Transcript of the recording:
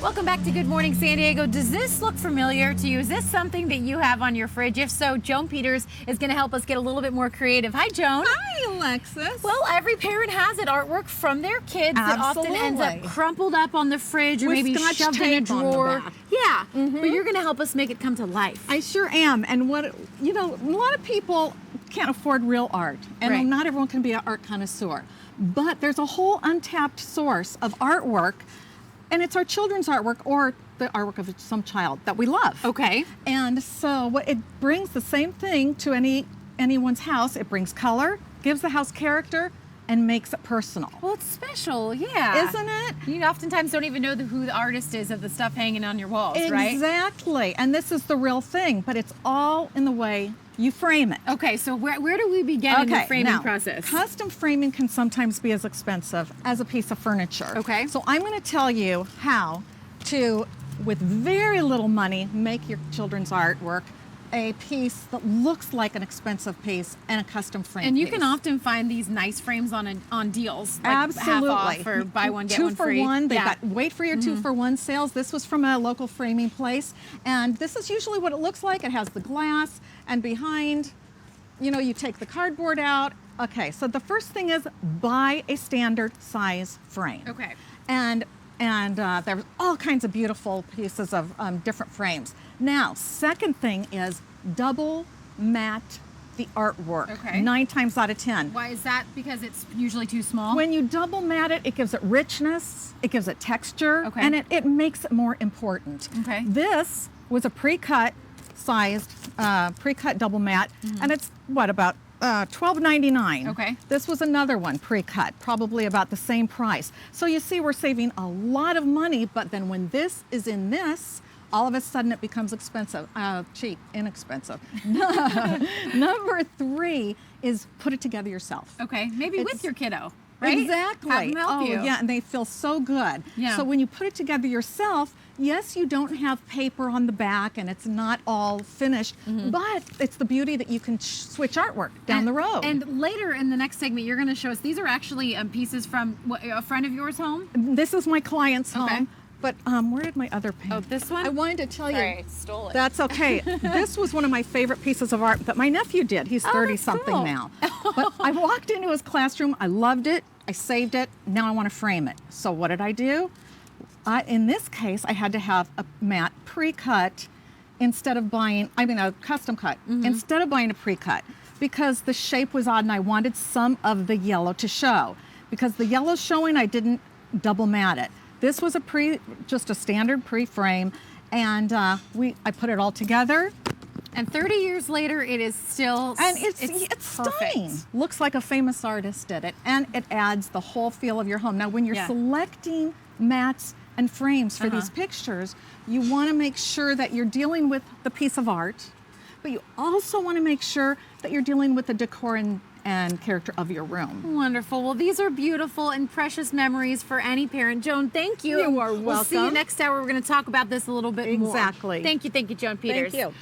Welcome back to Good Morning San Diego. Does this look familiar to you? Is this something that you have on your fridge? If so, Joan Peters is going to help us get a little bit more creative. Hi, Joan. Hi, Alexis. Well, every parent has it. Artwork from their kids that often ends up crumpled up on the fridge or With maybe Scotch shoved in a tape on the drawer. back. Yeah, but you're going to help us make it come to life. I sure am. And a lot of people can't afford real art, and Right. not everyone can be an art connoisseur. But there's a whole untapped source of artwork, and it's our children's artwork or the artwork of some child that we love. Okay. And so it brings the same thing to anyone's house. It brings color, gives the house character, and makes it personal. Well, it's special, yeah. Isn't it? You oftentimes don't even know who the artist is of the stuff hanging on your walls, right? Exactly. And this is the real thing, but it's all in the way you frame it. Okay, so where do we begin in the framing process? Custom framing can sometimes be as expensive as a piece of furniture. Okay. So I'm going to tell you how to, with very little money, make your children's artwork a piece that looks like an expensive piece and a custom frame And you piece. can often find these nice frames on deals, like Absolutely. half off or buy one get 2 one for free. 1. They've Yeah. got wait for your 2 for 1 sales. This was from a local framing place, and this is usually what it looks like. It has the glass, and behind, you take the cardboard out. Okay, so the first thing is buy a standard size frame. Okay. And there's all kinds of beautiful pieces of different frames. Now, second thing is double matte the artwork. Okay. 9 times out of 10. Why is that? Because it's usually too small? When you double matte it, it gives it richness, it gives it texture, Okay. and it makes it more important. Okay. This was a pre-cut sized, pre-cut double matte, and it's about $12.99. Okay. This was another one, pre-cut, probably about the same price. So you see we're saving a lot of money, but then when this is in this, all of a sudden it becomes expensive, cheap, inexpensive. Number 3 is put it together yourself. Okay, maybe with It's- your kiddo, right? Exactly. Have them help you. Yeah, and they feel so good. Yeah. So when you put it together yourself, yes, you don't have paper on the back and it's not all finished, but it's the beauty that you can switch artwork down the road. And later in the next segment, you're going to show us, these are actually pieces from a friend of yours' home? This is my client's Okay. home, but where did my other paint? Oh, this one? I wanted to tell Sorry, you. I stole it. That's okay. This was one of my favorite pieces of art that my nephew did. He's 30-something cool. now. But I walked into his classroom, I loved it, I saved it, now I want to frame it. So what did I do? In this case, I had to have a matte pre-cut instead of buying, a custom cut, instead of buying a pre-cut, because the shape was odd and I wanted some of the yellow to show. Because the yellow's showing, I didn't double matte it. This was just a standard pre-frame, and I put it all together. And 30 years later, it is still And it's perfect. stunning. Looks like a famous artist did it, and it adds the whole feel of your home. Now, when you're Yeah. selecting mats and frames for these pictures, you want to make sure that you're dealing with the piece of art, but you also want to make sure that you're dealing with the decor and character of your room. Wonderful. Well, these are beautiful and precious memories for any parent. Joan, thank you. You are We'll see you welcome. next hour. We're going to talk about this a little bit more. Exactly. Thank you, Joan Peters. Thank you.